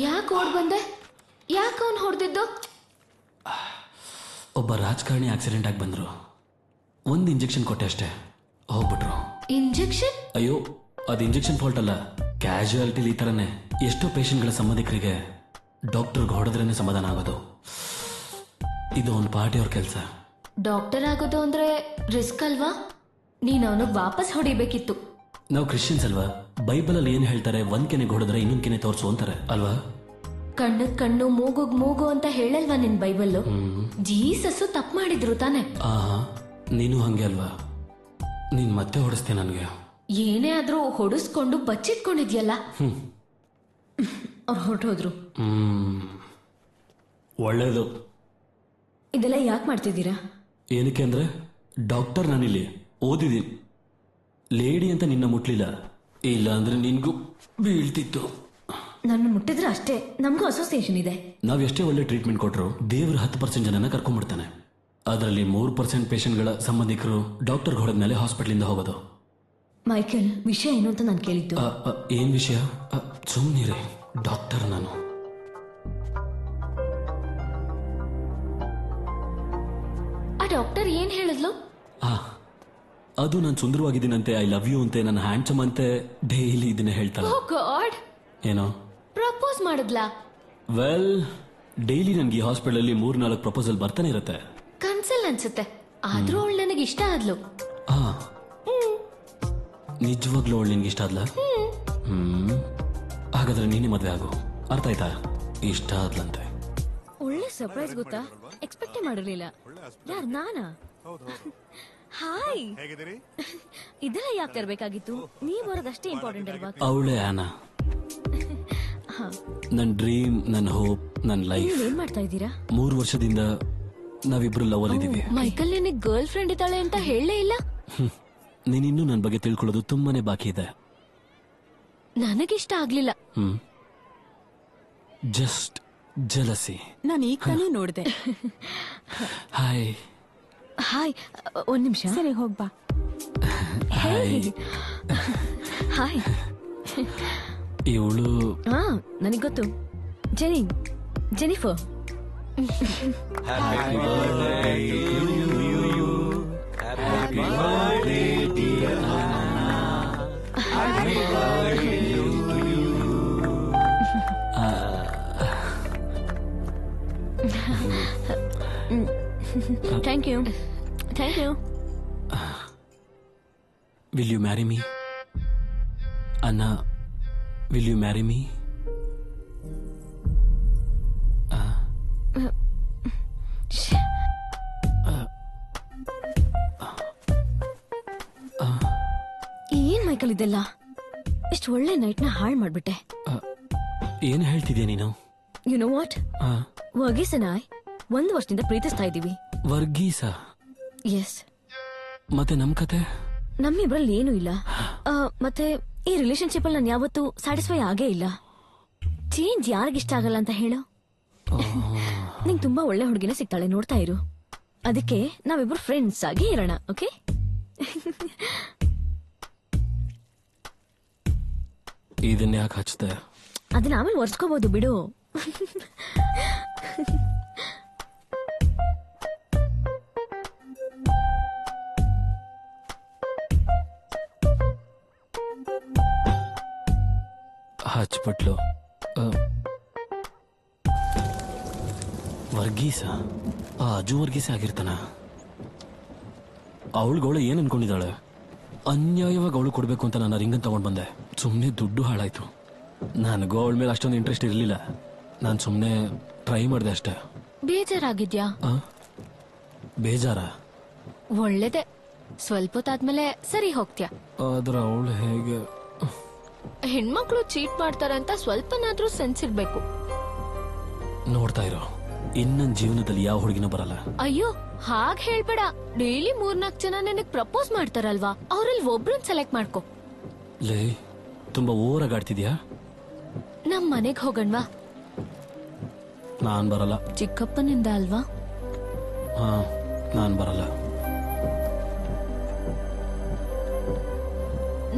ಯಾಕೆ ಓಡ್ ಬಂದೆ? ಯಾಕೆ ಅವನು ಹೊಡೆದಿದ್ದು? ಒಬ್ಬ ರಾಜಕಾರಣಿ ಆಕ್ಸಿಡೆಂಟ್ ಆಗಿ ಬಂದ್ರು. ಒಂದು ಇಂಜೆಕ್ಷನ್ ಕೊಟ್ಟೆ ಅಷ್ಟೇ, ಹೋಗ್ಬಿಟ್ರು. ಇಂಜೆಕ್ಷನ್? ಅಯ್ಯೋ, ಅದು ಇಂಜೆಕ್ಷನ್ ಫಾಲ್ಟ್ ಅಲ್ಲ, ಕ್ಯಾಶುಯಾಲಿಟಿಲಿ ಈ ಥರನೇ ಎಷ್ಟೋ ಪೇಷಂಟ್ಗಳ ಸಂಬಂಧಿಕರಿಗೆ ಡಾಕ್ಟರ್ಗೆ ಹೊಡೆದ್ರೇನೆ ಸಮಾಧಾನ ಆಗೋದು. ಇದು ಒಂದು ಪಾರ್ಟಿಯವ್ರ ಕೆಲಸ. ಡಾಕ್ಟರ್ ಆಗೋದು ಅಂದ್ರೆ ರಿಸ್ಕ್ ಅಲ್ವಾ? ನೀನು ಅವನಿಗೆ ವಾಪಸ್ ಹೊಡಿಬೇಕಿತ್ತು. ನಾವು ಕ್ರಿಶ್ಚಿಯನ್ಸ್ ಅಲ್ವಾ? ಬೈಬಲಲ್ಲಿ ಏನು ಹೇಳ್ತಾರೆ, ಒಂದ್ ಕೆನೆಗೆ ಹೊಡೆದ್ರೆ ಇನ್ನೊಂದ್ ಕೆನೆ ತೋರಿಸು ಅಂತಾರೆ ಅಲ್ವಾ? ಕಣ್ಣಗ್ ಕಣ್ಣು ಮೂಗುಗ್ ಮೂಗು ಅಂತ ಹೇಳಲ್ವಾ ನಿನ್ ಬೈಬಲ್ಲು? ಜೀಸಸ್ ತಪ್ಪು ಮಾಡಿದ್ರು ತಾನೆ? ನೀನು ಹಂಗೆ ಅಲ್ವಾ? ನೀನ್ ಮತ್ತೆ ಹೊಡಿಸ್ತೀಯ ನನಗೆ. ಏನೇ ಆದ್ರೂ ಹೊಡಿಸ್ಕೊಂಡು ಬಚ್ಚಿಟ್ಕೊಂಡಿದ್ಯಲ್ಲ. ಅವ್ರು ಹೊರಟೋದ್ರು. ಒಳ್ಳೇದು. ಇದೆಲ್ಲ ಯಾಕೆ ಮಾಡ್ತಿದ್ದೀರಾ? ಏನಕ್ಕೆ ಅಂದ್ರೆ ಡಾಕ್ಟರ್ ನಾನಿಲ್ಲಿ ಓದಿದ್ದೀನಿ. ಲೇಡಿ ಅಂತ ನಿನ್ನ ಮುಟ್ಲಿಲ್ಲ, ಇಲ್ಲ ಅಂದ್ರೆ ನಿನ್ಗೂ ಬೀಳ್ತಿತ್ತು. ನನ್ನ ಮುಟ್ಟಿದ್ರೆ ಅಷ್ಟೇ, ನಮಗೂ ಅಸೋಸಿಯೇಷನ್ ಇದೆ. ನಾವ್ ಎಷ್ಟೇ ಒಳ್ಳೆ ಟ್ರೀಟ್ಮೆಂಟ್ ಕೊಟ್ಟರು ದೇವ್ರ 10% ಜನನ ಕರ್ಕೊಂಡ್ಬಿಡ್ತಾನೆ. ಅದರಲ್ಲಿ 3% ಪೇಷಂಟ್ಗಳ ಸಂಬಂಧಿಕರು ಡಾಕ್ಟರ್ ಹೊಡೆದ್ಮೇಲೆ ಹಾಸ್ಪಿಟಲಿಂದ ಹೋಗೋದು. ಮೈಕೆಲ್, ವಿಷಯ ಏನು ಅಂತ ನಾನು ಕೇಳಿದ್ದು. ಏನ್ ವಿಷಯ? ಸುಮ್ಮನಿರಿ, ಡಾಕ್ಟರ್ ನಾನು. ಆ ಡಾಕ್ಟರ್ ಏನ್ ಹೇಳಿದ್ಲು? ಅದು ನಾನು ಸುಂದರವಾಗಿದ್ದೀನಂತೆ, ಐ ಲವ್ ಯು ಅಂತೆ, ನನ್ನ ಹ್ಯಾಂಡ್ಸಮ್ ಅಂತೆ, ಡೈಲಿ ಇದನ್ನೇ ಹೇಳ್ತಾಳೆ. ಓ ಗಾಡ್. ಏನೋ ಪ್ರಪೋಸ್ ಮಾಡಿದ್ಲಾ? ವೆಲ್, ಡೈಲಿ ನನ್ಗೆ ಈ ಹಾಸ್ಪಿಟಲ್ 3-4 ಪ್ರಪೋಸಲ್ ಬರ್ತಾನೆ ಇರುತ್ತೆ. ಕನ್ಸಲ್ ಅನ್ಸುತ್ತೆ. ಆದ್ರೂ ಅವಳು ನನಗೆ ಇಷ್ಟ ಆದ್ಲು. ನಿಜವಾಗ್ಲೂ ಅವಳು ನಿನ್ಗೆ ಇಷ್ಟ ಆದ್ಲ? ಹಾಗಾದ್ರೆ ನೀನೇ ಮದ್ವೆ ಆಗು, ಅರ್ಥ ಆಯ್ತಾ? ಇಷ್ಟ ಆದ್ಲಂತೆ. ಒಳ್ಳೆ ಸರ್ಪ್ರೈಸ್ ಗೊತ್ತಾ? ಎಕ್ಸ್ಪೆಕ್ಟೇ ಮಾಡಿರ್ಲಿಲ್ಲ. ಯಾರು, ನಾನಾ? ಹಾಯ್, ಇದೆಲ್ಲ ಯಾಕೆ ತರಬೇಕಾಗಿತ್ತು? ನೀವ್ ಬರೋದಷ್ಟೇ ಇಂಪಾರ್ಟೆಂಟ್ ಅಲ್ವಾ? ಅವಳೇ ಆನಾ, ನನ್ ಡ್ರೀಮ್, ನನ್ ಹೋಪ್, ನನ್ ಲೈಫ್. ಏನ್ ಮಾಡ್ತಾ ಇದ್ದೀರಾ? 3 ವರ್ಷದಿಂದ ನಾವಿಬ್ರು ಲವ್ ಅಲ್ಲಿ ಇದೀವಿ. ಮೈಕಲ್, ನಿನಗೆ ಗರ್ಲ್ ಫ್ರೆಂಡ್ ಇದ್ದಾಳೆ ಅಂತ ಹೇಳಲೇ ಇಲ್ಲ. ನೀನಿನ್ನೂ ನನ್ ಬಗ್ಗೆ ತಿಳ್ಕೊಳ್ಳೋದು ತುಂಬಾನೇ ಬಾಕಿ ಇದೆ. ನನಗಿಷ್ಟ ಆಗ್ಲಿಲ್ಲ. Just jealousy. ನಾನು ಈಗ ತಾನೇ ನೋಡಿದೆ. ಹಾಯ್. ಹಾಯ್, ಒಂದ್ ನಿಮಿಷ. ಸರಿ, ಹೋಗ್ಬಾ. ಹಾಯ್. ಹಾಯ್. ಇವಳು ನನಗೆ ಗೊತ್ತು, Jennifer. Happy birthday to you. Happy birthday dear Anna. Happy birthday to you. Thank you. Thank you. Will you marry me? Anna, will you marry me? ಏನ್ ಮೈಕಲ್ ಇದೆಲ್ಲ? ಇಷ್ಟು ಒಳ್ಳೆ ನೈಟ್ ನ ಹಾಳು ಮಾಡ್ಬಿಟ್ಟೆ. ಏನ್ ಹೇಳ್ತಿದ್ಯಾ ನೀನು? You know what, Varghese and I 1 ವರ್ಷದಿಂದ ಪ್ರೀತಿಸ್ತಾ ಇದೀವಿ. ವರ್ಗೀಸ? ಎಸ್. ಮತ್ತೆ ನಮ್ ಕತೆ? ನಮ್ಮಿಬ್ರಲ್ಲಿ ಏನೂ ಇಲ್ಲ. ಮತ್ತೆ ಈ ರಿಲೇಶನ್ಶಿಪ್ ಅಲ್ಲಿ ನಾನು ಯಾವತ್ತೂ ಸ್ಯಾಟಿಸ್ಫೈ ಆಗೇ ಇಲ್ಲ. ಚೇಂಜ್ ಯಾರಿಗಿಷ್ಟ ಆಗಲ್ಲ ಅಂತ ಹೇಳು? ನಿಂಗೆ ತುಂಬಾ ಒಳ್ಳೆ ಹುಡುಗಿನ ಸಿಗ್ತಾಳೆ, ನೋಡ್ತಾ ಇರು. ಅದಕ್ಕೆ ನಾವಿಬ್ರು ಫ್ರೆಂಡ್ಸ್ ಆಗಿ ಇರೋಣ, ಓಕೆ? ಇದನ್ನ ಯಾಕೆ ಹಚ್ತೆ? ಅದನ್ನ ಆಮೇಲೆ ಒರ್ಸ್ಕೋಬಹುದು, ಬಿಡು. ಹಚ್ಬಿಟ್ಲು. ವರ್ಗೀಸ? ಅಜು ವರ್ಗೀಸ ಆಗಿರ್ತಾನ? ಅವಳುಗಳು ಏನ್ ಅನ್ಕೊಂಡಿದ್ದಾಳೆ? ಅನ್ಯಾಯವಾಗಿ ಅವಳು ಕೊಡ್ಬೇಕು ಅಂತ ನಾನು ರಿಂಗನ್ ತಗೊಂಡ್ ಬಂದೆ. ಸುಮ್ನೆ ದುಡ್ಡು ಹಾಳಾಯ್ತು. ನನಗೂ ಅವಳ ಮೇಲೆ ಅಷ್ಟೊಂದು ಇಂಟ್ರೆಸ್ಟ್ ಇರಲಿಲ್ಲ. ನಾನು ಸುಮ್ನೆ ಟ್ರೈ ಮಾಡಿದೆ ಅಷ್ಟೇ. ಬೇಜಾರಾಗಿದ್ಯಾ? ಬೇಜಾರ? ಒಳ್ಳೇದೆ, ಸ್ವಲ್ಪ ಹೊತ್ತಾದ್ಮೇಲೆ ಸರಿ ಹೋಗ್ತ್ಯಾ. ಆದ್ರ ಅವಳು ಹೇಗೆ? ಹೆಣ್ಮಕ್ಳು ಚೀಟ್ ಮಾಡ್ತಾರೆ ಅಂತ ಸ್ವಲ್ಪನಾದ್ರೂ ಸೆನ್ಸ್ ಇರ್ಬೇಕು. ನೋಡ್ತಾ ಇರೋ, ಇನ್ನೊಂದ್ ಜೀವನದಲ್ಲಿ ಯಾವ ಹುಡುಗಿನ ಬರಲ್ಲ. ಅಯ್ಯೋ, ಹಾಗ್ ಹೇಳ್ಬೇಡ. ಡೈಲಿ 3-4 ಜನ ನಿನಗ್ ಪ್ರಪೋಸ್ ಮಾಡ್ತಾರಲ್ವಾ, ಅವ್ರಲ್ಲಿ ಒಬ್ರನ್ ಸೆಲೆಕ್ಟ್ ಮಾಡ್ಕೊ. ಲೇ, ತುಂಬಾ ಓವರ್ ಆಗಿ ಆಡ್ತಿದ್ಯಾ? ನಮ್ ಮನೆಗ್ ಹೋಗಣ್ವಾ? ನಾನ್ ಬರಲ್ಲ. ಚಿಕ್ಕಪ್ಪನಿಂದ ಅಲ್ವಾ? ನಾನ್ ಬರಲ್ಲ.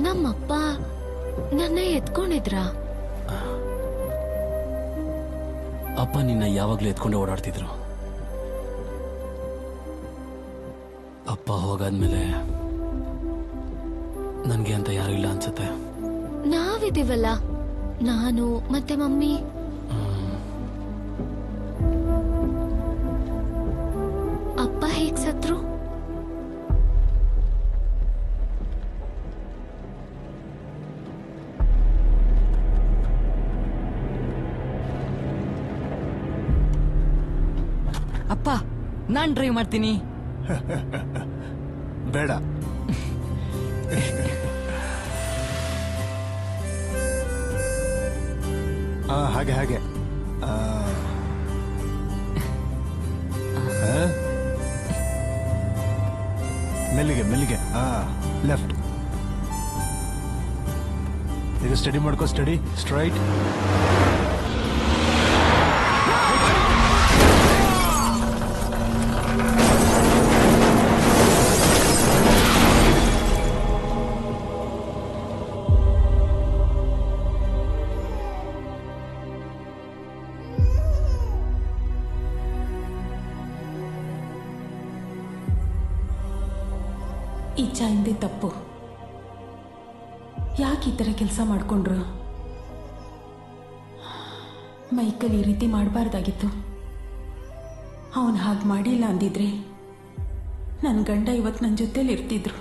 ನಮ್ಮಪ್ಪ ನನ್ನ ಎತ್ಕೊಂಡಿದ್ರ? ಅಪ್ಪ ನಿನ್ನ ಯಾವಾಗ್ಲೂ ಎತ್ಕೊಂಡೆ ಓಡಾಡ್ತಿದ್ರು. ಅಪ್ಪ ಹೋಗಾದ್ಮೇಲೆ ನನ್ಗೆ ಅಂತ ಯಾರು ಇಲ್ಲ ಅನ್ಸುತ್ತೆ. ನಾವಿದ್ದೀವಲ್ಲ, ನಾನು ಮತ್ತೆ ಮಮ್ಮಿ. ಅಪ್ಪ ಹೇಗ್ ಸತ್ರು? ಅಪ್ಪ, ನಾನ್ ಡ್ರೈವ್ ಮಾಡ್ತೀನಿ. ಬೇಡ. ಹಾಗೆ ಹಾಗೆ. ಮೆಲ್ಲಿಗೆ ಮೆಲ್ಲಿಗೆ. ಲೆಫ್ಟ್. ಈಗ ಸ್ಟಡಿ ಮಾಡ್ಕೋ. Study straight. ಇಚ್ಛಾ ಹಿಂದೆ ತಪ್ಪು. ಯಾಕೆ ಈ ಥರ ಕೆಲಸ ಮಾಡಿಕೊಂಡ್ರು? ಮೈಕಲ್ ಈ ರೀತಿ ಮಾಡಬಾರ್ದಾಗಿತ್ತು. ಅವನು ಹಾಗೆ ಮಾಡಿಲ್ಲ ಅಂದಿದ್ರೆ ನನ್ನ ಗಂಡ ಇವತ್ತು ನನ್ನ ಜೊತೆಲಿ ಇರ್ತಿದ್ರು.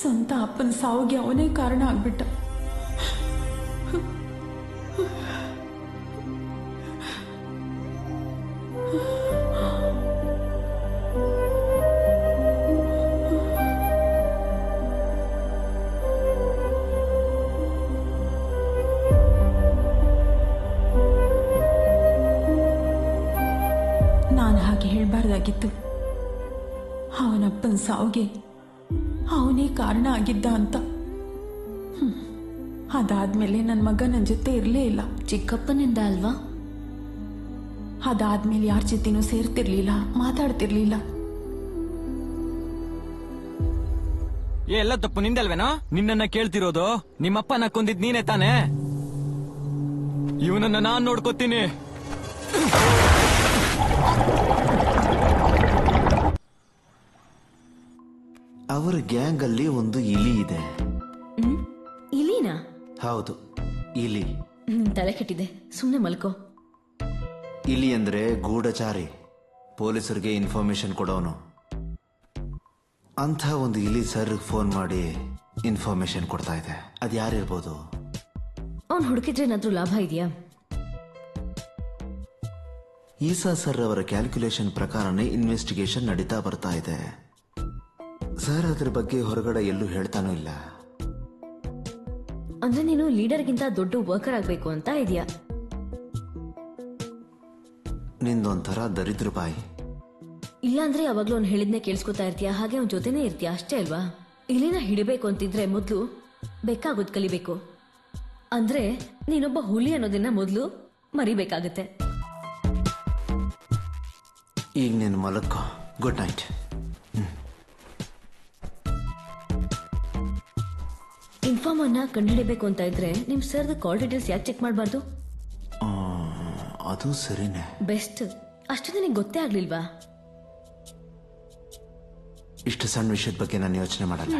ಸ್ವಂತ ಅಪ್ಪನ ಸಾವಿಗೆ ಅವನೇ ಕಾರಣ ಆಗ್ಬಿಟ್ಟ. ನಾನು ಹಾಗೆ ಹೇಳಬಾರ್ದಾಗಿತ್ತು. ಅವನಪ್ಪನ ಸಾವಿಗೆ ಅವನೇ ಕಾರಣ ಆಗಿದ್ದ ಅಂತ. ಅದಾದ್ಮೇಲೆ ನನ್ನ ಮಗ ನನ್ನ ಜೊತೆ ಇರಲೇ ಇಲ್ಲ. ಚಿಕ್ಕಪ್ಪನಿಂದ ಅಲ್ವಾ? ಅದಾದ್ಮೇಲೆ ಯಾರ ಜೊತೆನೂ ಸೇರ್ತಿರ್ಲಿಲ್ಲ, ಮಾತಾಡ್ತಿರ್ಲಿಲ್ಲ. ಎಲ್ಲ ತಪ್ಪು ನಿಂದಲ್ವೇನೋ? ನಿನ್ನನ್ನ ಕೇಳ್ತಿರೋದು ನಿಮ್ಮಪ್ಪನ ಕೊಂದಿದ್ ನೀನೇ ತಾನೇ? ಇವನನ್ನ ನಾನ್ ನೋಡ್ಕೋತೀನಿ. ಅವರ ಗ್ಯಾಂಗ್ ಅಲ್ಲಿ ಒಂದು ಇಲಿ ಇದೆ. ಇಲಿನಾ? ಹೌದು, ಇಲಿ. ತಲೆ ಕೆಟ್ಟಿದೆ, ಸುಮ್ನೆ ಮಲ್ಕೋ. ಇಲಿ ಅಂದ್ರೆ ಗೂಢಚಾರಿ, ಪೊಲೀಸರಿಗೆ ಇನ್ಫಾರ್ಮೇಶನ್ ಕೊಡೋನು. ಅಂಥ ಒಂದು ಇಲಿ ಸರ್ ಫೋನ್ ಮಾಡಿ ಇನ್ಫಾರ್ಮೇಶನ್ ಕೊಡ್ತಾ ಇದೆ. ಅದು ಯಾರಿರ್ಬೋದು? ಅವ್ನು ಹುಡುಕಿದ್ರೆ ಏನಾದ್ರೂ ಲಾಭ ಇದೆಯಾ? ಈಸಾ ಸರ್ ಅವರ ಕ್ಯಾಲ್ಕುಲೇಷನ್ ಪ್ರಕಾರನೇ ಇನ್ವೆಸ್ಟಿಗೇಷನ್ ನಡೀತಾ ಬರ್ತಾ ಇದೆ. ಸರ್ ಅದ್ರ ಬಗ್ಗೆ ಹೊರಗಡೆ ಎಲ್ಲೂ ಹೇಳ್ತಾನೂ ಇಲ್ಲ. ಅಂದ್ರೆ ನೀನು ಲೀಡರ್ಗಿಂತ ದೊಡ್ಡ ವರ್ಕರ್ ಆಗ್ಬೇಕು ಅಂತ ಇದೆಯಾ? ನಿಂದೊಂಥರ ದರಿದ್ರ ಬಾಯಿ. ಇಲ್ಲಾಂದ್ರೆ ಯಾವಾಗ್ಲೂ ಅವ್ನು ಹೇಳಿದ್ನೆ ಕೇಳಿಸ್ಕೊತಾ ಇರ್ತೀಯ, ಹಾಗೆ ಅವ್ನ ಜೊತೆನೇ ಇರ್ತೀಯ, ಅಷ್ಟೇ ಅಲ್ವಾ? ಇಲಿನ ಹಿಡಿಬೇಕು ಅಂತಿದ್ರೆ ಮೊದ್ಲು ಬೆಕ್ಕಾಗೋದ್ ಕಲಿಬೇಕು. ಅಂದ್ರೆ ನೀನೊಬ್ಬ ಹುಲಿ ಅನ್ನೋದನ್ನ ಮೊದ್ಲು ಮರಿಬೇಕಾಗತ್ತೆ. ಈಗ ನೀನು ಮಲಕ್ಕೋ. Good night. ಇನ್ಫಾರ್ಮನ್ನ ಕಂಡುಹಿಡಿಬೇಕು ಅಂತ ಇದ್ರೆ ನಿಮ್ ಸರ್ದ ಕಾಲ್ ಡೀಟೇಲ್ಸ್ ಯಾಕೆ ಚೆಕ್ ಮಾಡಬಾರ್ದು? ಅದು ಸರಿನೇ. ಬೆಸ್ಟ್. ಅಷ್ಟು ನಿನಗೆ ಗೊತ್ತೇ ಆಗ್ಲಿಲ್ವಾ? ಇಷ್ಟು ಸಣ್ಣ ವಿಷಯದ ಬಗ್ಗೆ ನಾನು ಯೋಚನೆ ಮಾಡಲ್ಲ.